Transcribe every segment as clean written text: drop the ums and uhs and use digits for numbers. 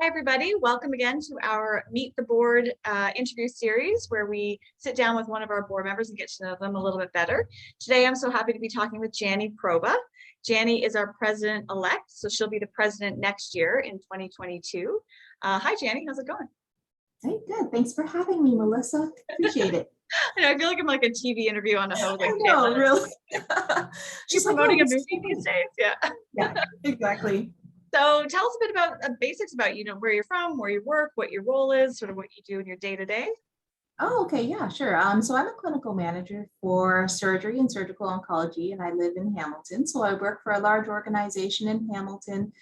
Hi, everybody. Welcome again to our Meet the Board interview series where we sit down with one of our board members and get to know them a little bit better. Today, I'm so happy to be talking with Janny Proba. Janny is our president-elect, so she'll be the president next year in 2022. Hi, Janny. How's it going? Hey, good. Thanks for having me, Melissa. Appreciate it. I know, I feel like I'm like a TV interview on a host. Like, I know, really. She's promoting a movie these days. Yeah. Yeah, exactly. So tell us a bit about basics about, where you're from, where you work, what your role is, sort of what you do in your day to day. Oh, okay. Yeah, sure. So I'm a clinical manager for surgery and surgical oncology, and I live in Hamilton. So I work for a large organization in Hamilton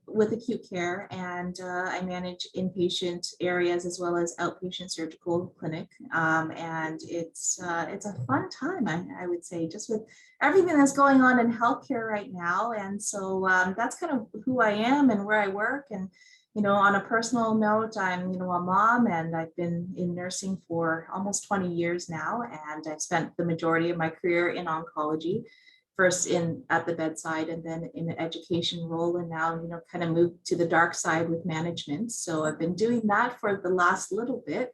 with acute care, and I manage inpatient areas as well as outpatient surgical clinic. And it's a fun time, I would say, just with everything that's going on in healthcare right now. And so that's kind of who I am and where I work. And on a personal note, I'm, a mom, and I've been in nursing for almost 20 years now. And I've spent the majority of my career in oncology, first at the bedside and then in an education role. And now, kind of moved to the dark side with management. So I've been doing that for the last little bit.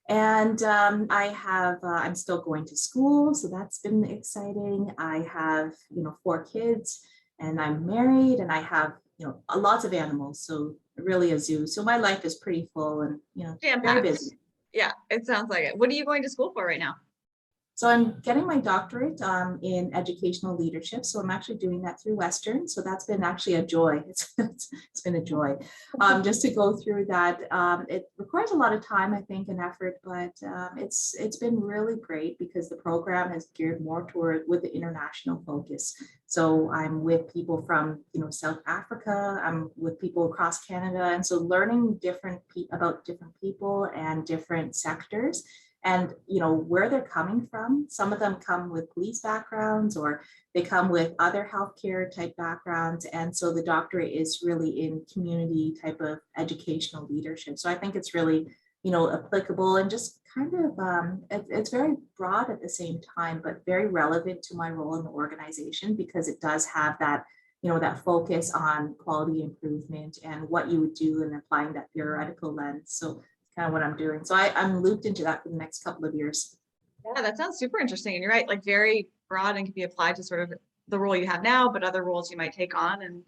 And I'm still going to school. So that's been exciting. I have, 4 kids, and I'm married, and I have, lots of animals. So really a zoo. So my life is pretty full and, very busy. Yeah, it sounds like it. What are you going to school for right now? So I'm getting my doctorate in educational leadership. So I'm actually doing that through Western. So that's been actually a joy. It's been a joy just to go through that. It requires a lot of time, I think, and effort, but it's been really great because the program is geared more toward with the international focus. So I'm with people from, South Africa. I'm with people across Canada. And so learning about different people and different sectors, and where they're coming from. Some of them come with police backgrounds, or they come with other healthcare type backgrounds. And so the doctorate is really in community type of educational leadership. So I think it's really, applicable, and just kind of, it's very broad at the same time, but very relevant to my role in the organization, because it does have that, that focus on quality improvement and what you would do in applying that theoretical lens. So kind of what I'm doing. So I'm looped into that for the next couple of years. Yeah, that sounds super interesting. And you're right, like very broad and can be applied to sort of the role you have now, but other roles you might take on, and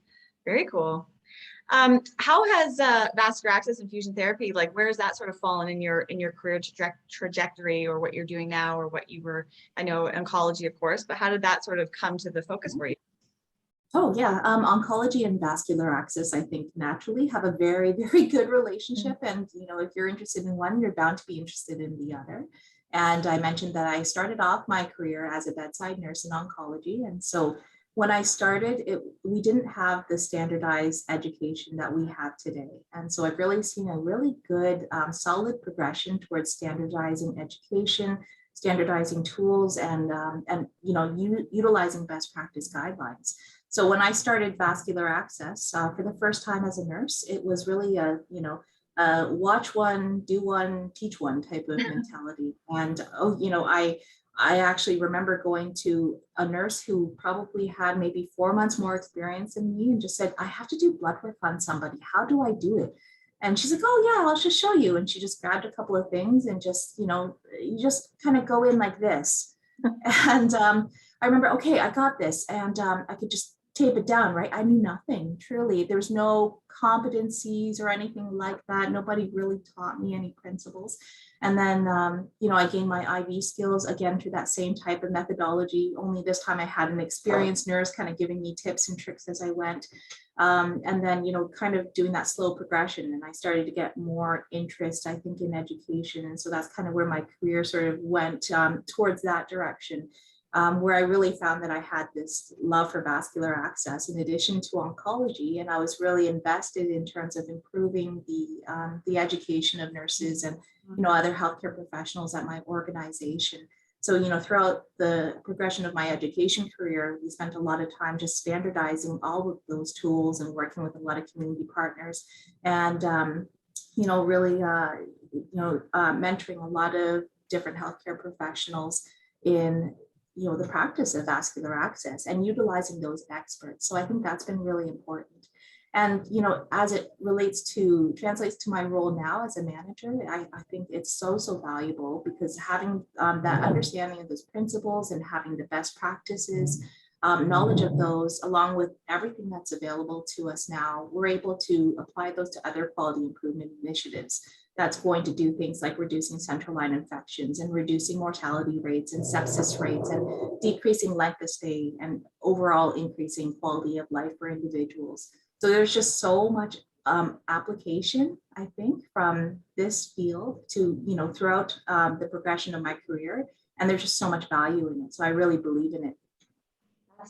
very cool. How has vascular access infusion therapy, like where has that sort of fallen in your career trajectory, or what you're doing now, or what you were, I know oncology, of course, but how did that sort of come to the focus for you? Oh, yeah. Oncology and vascular access, I think, naturally have a very, very good relationship. And, if you're interested in one, you're bound to be interested in the other. And I mentioned that I started off my career as a bedside nurse in oncology. And so when I started, we didn't have the standardized education that we have today. And so I've really seen a really good, solid progression towards standardizing education, standardizing tools, and utilizing best practice guidelines. So when I started vascular access for the first time as a nurse, it was really a, watch one, do one, teach one type of mentality. And, I actually remember going to a nurse who probably had maybe 4 months more experience than me, and just said, I have to do blood work on somebody. How do I do it? And she's like, oh yeah, I'll just show you. And she just grabbed a couple of things and just, you just kind of go in like this. And I remember, okay, I got this. And I could just tape it down, right? I knew nothing, truly. There's no competencies or anything like that. Nobody really taught me any principles. And then, I gained my IV skills again through that same type of methodology, only this time I had an experienced nurse kind of giving me tips and tricks as I went. And then, kind of doing that slow progression. And I started to get more interest, I think, in education. And so that's kind of where my career sort of went towards that direction. Where I really found that I had this love for vascular access in addition to oncology, and I was really invested in terms of improving the education of nurses and other healthcare professionals at my organization. So throughout the progression of my education career, we spent a lot of time just standardizing all of those tools and working with a lot of community partners, and really mentoring a lot of different healthcare professionals in the practice of vascular access and utilizing those experts. So I think that's been really important. And, as it translates to my role now as a manager, I think it's so valuable, because having that understanding of those principles and having the best practices, knowledge of those, along with everything that's available to us now, we're able to apply those to other quality improvement initiatives. That's going to do things like reducing central line infections and reducing mortality rates and sepsis rates and decreasing length of stay and overall increasing quality of life for individuals. So there's just so much application, I think, from this field to, throughout the progression of my career. And there's just so much value in it. So I really believe in it.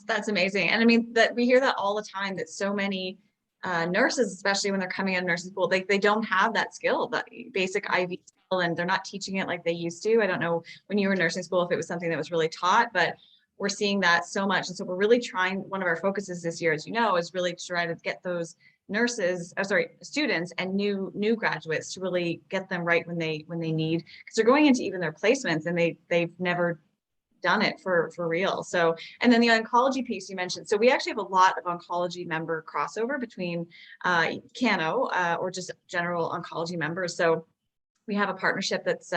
That's amazing. And I mean, that we hear that all the time, that so many nurses, especially when they're coming out of nursing school, they don't have that skill, that basic IV skill, and they're not teaching it like they used to. I don't know when you were in nursing school if it was something that was really taught, but we're seeing that so much. And so we're really trying, one of our focuses this year, as you know, is really to try to get those students and new graduates to really get them right when they need, because they're going into even their placements and they've never done it for real. So, and then the oncology piece you mentioned. So we actually have a lot of oncology member crossover between Cano or just general oncology members. So we have a partnership that's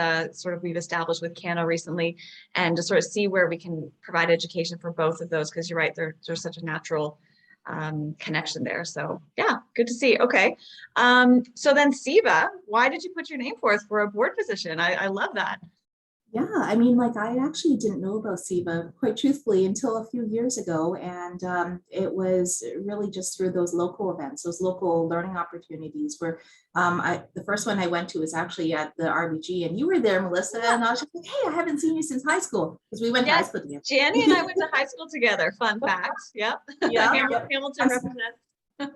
we've established with Cano recently, and to sort of see where we can provide education for both of those, because you're right, there's such a natural connection there. So yeah, good to see. Okay. So then SIVA, why did you put your name forth for a board position? I love that. Yeah, I mean, like, I actually didn't know about SIVA, quite truthfully, until a few years ago. And it was really just through those local events, those local learning opportunities, where the first one I went to was actually at the RBG, and you were there, Melissa. Yeah. And I was just like, hey, I haven't seen you since high school, because we went to high school together. Janny and I went to high school together. Fun fact. Yep. Yeah. Hamilton represents.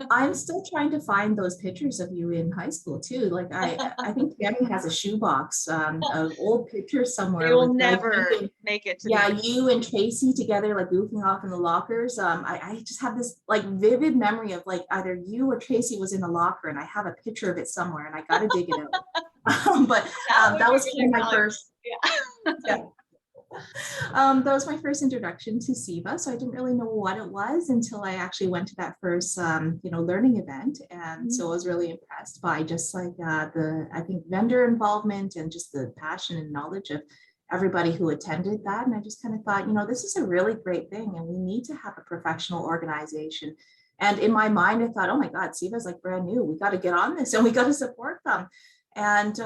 I'm still trying to find those pictures of you in high school too. Like I think Janny has a shoebox of old pictures somewhere. They will never make it to you and Tracy together, like goofing off in the lockers. I just have this like vivid memory of like either you or Tracy was in the locker, and I have a picture of it somewhere, and I got to dig it out. But that was really my first. Yeah. That was my first introduction to SIVA. So I didn't really know what it was until I actually went to that first, learning event. And so I was really impressed by just like I think vendor involvement and just the passion and knowledge of everybody who attended that. And I just kind of thought, this is a really great thing, and we need to have a professional organization. And in my mind, I thought, oh my God, SIVA is like brand new. We got to get on this and we got to support them. And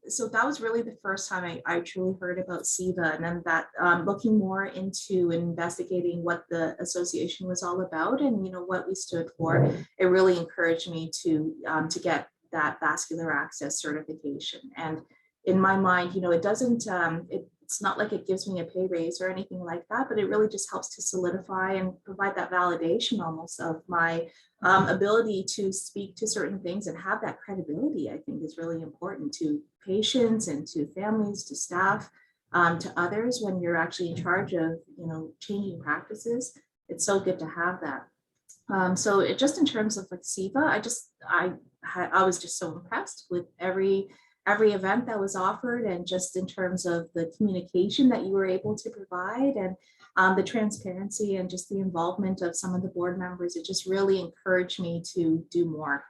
so that was really the first time I truly heard about SIVA. And then that looking more into investigating what the association was all about and, what we stood for, it really encouraged me to get that vascular access certification. And in my mind, it doesn't, it's not like it gives me a pay raise or anything like that, but it really just helps to solidify and provide that validation almost of my ability to speak to certain things and have that credibility. I think is really important to patients and to families, to staff, to others when you're actually in charge of, changing practices. It's so good to have that. So it just in terms of like SIVA, I was just so impressed with every event that was offered, and just in terms of the communication that you were able to provide, and the transparency and just the involvement of some of the board members. It just really encouraged me to do more.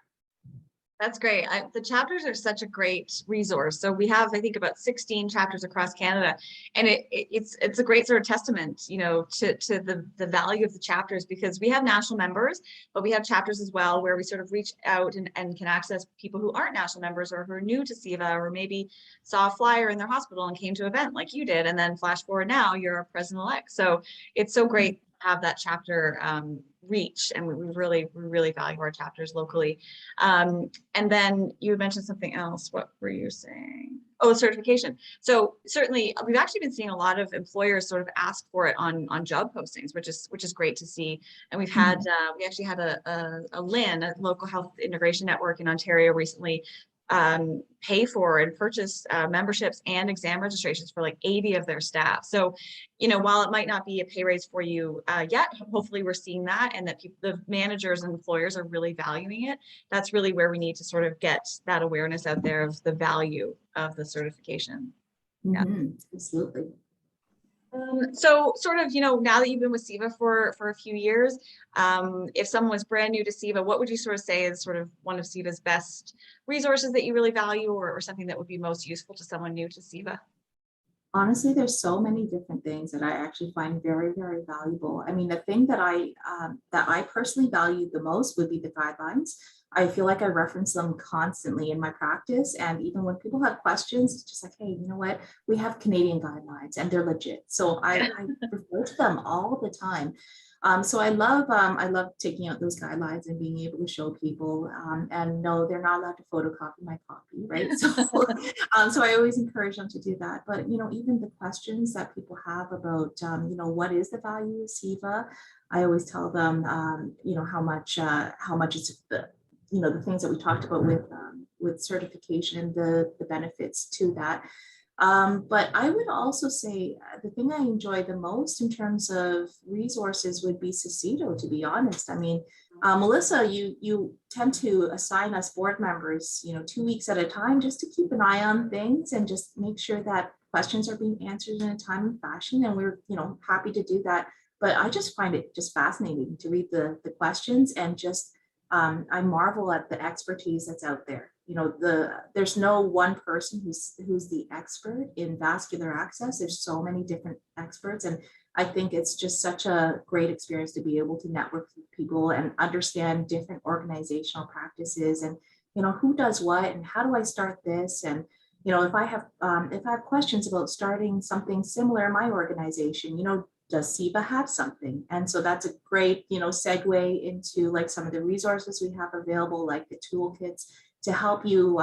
That's great. The chapters are such a great resource. So we have, I think, about 16 chapters across Canada, and it's a great sort of testament, to the value of the chapters, because we have national members, but we have chapters as well where we sort of reach out and can access people who aren't national members or who are new to SIVA, or maybe saw a flyer in their hospital and came to an event like you did, and then flash forward, now you're a president-elect. So it's so great to have that chapter reach, and we really value our chapters locally. And then you mentioned something else. What were you saying? Oh, certification. So certainly we've actually been seeing a lot of employers sort of ask for it on job postings, which is great to see. And we've had we actually had a LIN, a local health integration network in Ontario, recently pay for and purchase memberships and exam registrations for like 80 of their staff. So, while it might not be a pay raise for you yet, hopefully we're seeing that, and that the managers and employers are really valuing it. That's really where we need to sort of get that awareness out there of the value of the certification. Mm-hmm. Yeah. Absolutely. So sort of, now that you've been with SIVA for a few years, if someone was brand new to SIVA, what would you sort of say is sort of one of SIVA's best resources that you really value, or something that would be most useful to someone new to SIVA? Honestly, there's so many different things that I actually find very, very valuable. I mean, the thing that I personally value the most would be the guidelines. I feel like I reference them constantly in my practice, and even when people have questions, it's just like, hey, you know what? We have Canadian guidelines, and they're legit. So I refer to them all the time. So I love taking out those guidelines and being able to show people, and no, they're not allowed to photocopy my copy, right? So, so I always encourage them to do that. But even the questions that people have about, what is the value of SIVA, I always tell them, how much it's the things that we talked about with certification and the benefits to that. But I would also say the thing I enjoy the most in terms of resources would be Cicito, to be honest. I mean, Melissa, you tend to assign us board members, 2 weeks at a time, just to keep an eye on things and just make sure that questions are being answered in a timely fashion. And we're, happy to do that. But I just find it just fascinating to read the questions, and just I marvel at the expertise that's out there. There's no one person who's the expert in vascular access. There's so many different experts, and I think it's just such a great experience to be able to network with people and understand different organizational practices, and who does what and how do I start this. And if I have questions about starting something similar in my organization, does SIVA have something? And so that's a great, segue into like some of the resources we have available, like the toolkits to help you,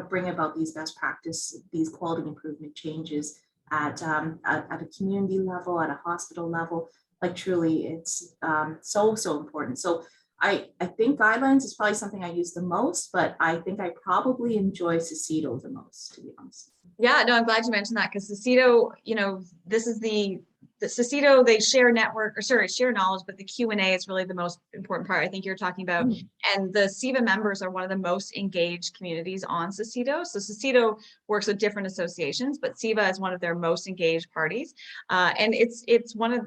bring about these best practice, these quality improvement changes at a community level, at a hospital level. Like truly, it's so important. So I think guidelines is probably something I use the most, but I think I probably enjoy Cicito the most, to be honest. Yeah, no, I'm glad you mentioned that, because Cicito, this is the Cicito, they share share knowledge, but the Q&A is really the most important part I think you're talking about. And the SIVA members are one of the most engaged communities on Cicito. So Cicito works with different associations, but SIVA is one of their most engaged parties. And it's one of,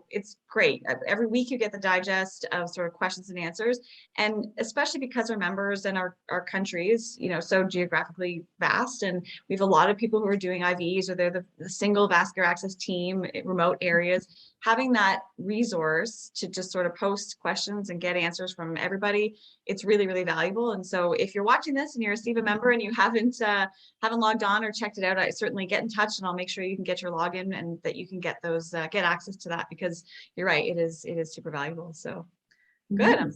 it's great. Every week you get the digest of sort of questions and answers. And especially because our members and our country is, so geographically vast, and we have a lot of people who are doing IVs, or they're the single vascular access team in remote areas. Having that resource to just sort of post questions and get answers from everybody, it's really, really valuable. And so if you're watching this and you're a SIVA member and you haven't logged on or checked it out, I certainly get in touch, and I'll make sure you can get your login and that you can get those get access to that, because you're right, it is super valuable. So good. I'm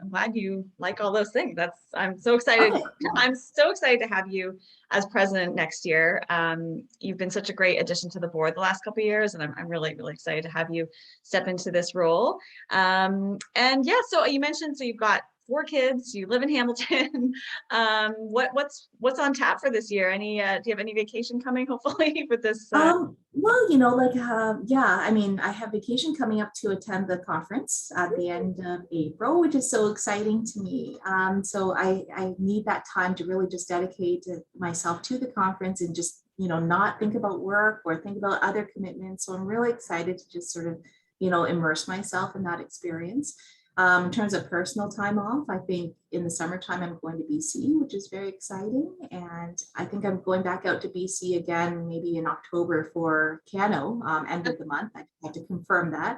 glad you like all those things. I'm so excited. Okay. I'm so excited to have you as president next year. You've been such a great addition to the board the last couple of years, and I'm really, really excited to have you step into this role. And yeah, so you mentioned, so you've got 4 kids, you live in Hamilton. What's on tap for this year? Do you have any vacation coming, hopefully, with this? Well, yeah, I mean, I have vacation coming up to attend the conference at the end of April, which is so exciting to me. So I need that time to really just dedicate myself to the conference and just, not think about work or think about other commitments. So I'm really excited to just sort of, immerse myself in that experience. In terms of personal time off, I think in the summertime, I'm going to BC, which is very exciting. And I think I'm going back out to BC again, maybe in October for Cano, end of the month. I have to confirm that.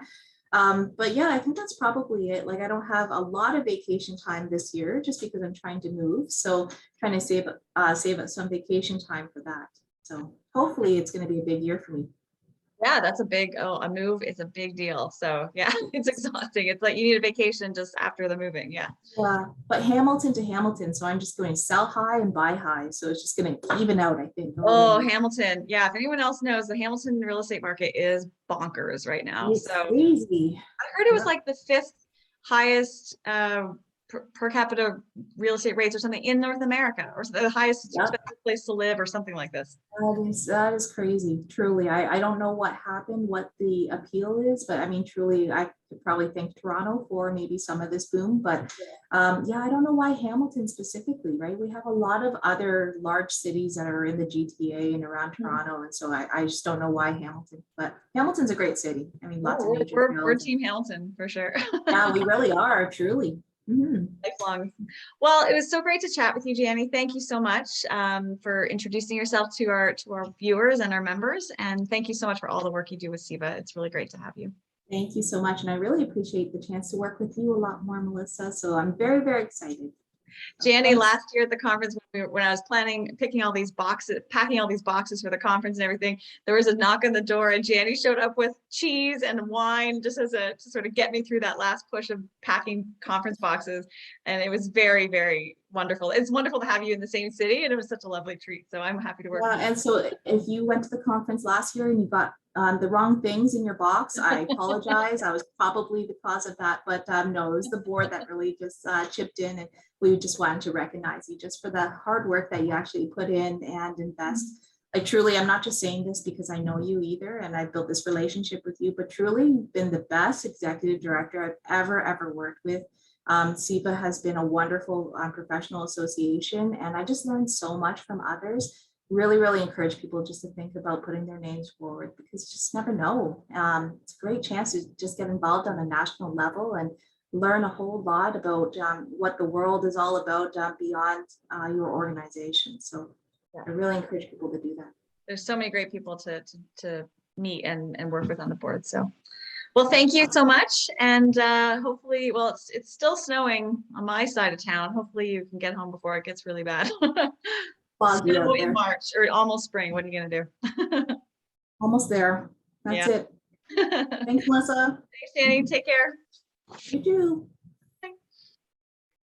But yeah, I think that's probably it. Like, I don't have a lot of vacation time this year just because I'm trying to move. So trying to save up some vacation time for that. So hopefully it's going to be a big year for me. Yeah, that's a move is a big deal. So yeah, it's exhausting. It's like you need a vacation just after the moving. Yeah. Yeah, but Hamilton to Hamilton. So I'm just going to sell high and buy high. So it's just going to even out, I think. Oh, Hamilton. Yeah. If anyone else knows, the Hamilton real estate market is bonkers right now. It's So crazy. I heard it was like the 5th highest per capita real estate rates or something in North America, or the highest Yep. expensive place to live or something like this. That is crazy, truly. I don't know what happened, what the appeal is, but I mean, truly, I could probably thank Toronto for maybe some of this boom, but yeah, I don't know why Hamilton specifically, right? We have a lot of other large cities that are in the GTA and around Toronto, and so I just don't know why Hamilton, but Hamilton's a great city. I mean, lots of nature We're trails. Team Hamilton for sure. Yeah, we really are, truly. Mhm. Lifelong. Well, it was so great to chat with you, Janny. Thank you so much for introducing yourself to our viewers and our members. And thank you so much for all the work you do with SIVA. It's really great to have you. Thank you so much. And I really appreciate the chance to work with you a lot more, Melissa. So I'm very, very excited. Janny, last year at the conference, when I was picking all these boxes, packing all these boxes for the conference and everything, there was a knock on the door and Janny showed up with cheese and wine just to sort of get me through that last push of packing conference boxes. And it was very, very wonderful. It's wonderful to have you in the same city, and it was such a lovely treat. So I'm happy to work with you. And so if you went to the conference last year and you got the wrong things in your box, I apologize. I was probably the cause of that, but no, it was the board that really just chipped in, and we just wanted to recognize you just for the hard work that you actually put in and invest. Like truly, I'm not just saying this because I know you either, and I built this relationship with you, but truly you've been the best executive director I've ever worked with. SIVA has been a wonderful professional association, and I just learned so much from others. Really encourage people just to think about putting their names forward, because you just never know. It's a great chance to just get involved on a national level and learn a whole lot about what the world is all about beyond your organization. So I really encourage people to do that. There's so many great people to meet and work with on the board. So, well, thank you so much. And hopefully, well, it's still snowing on my side of town. Hopefully you can get home before it gets really bad. Foggy out in there. March or almost spring. What are you gonna do? Almost there. That's it. Thanks, Melissa. Thanks, Janny. Take care. You too.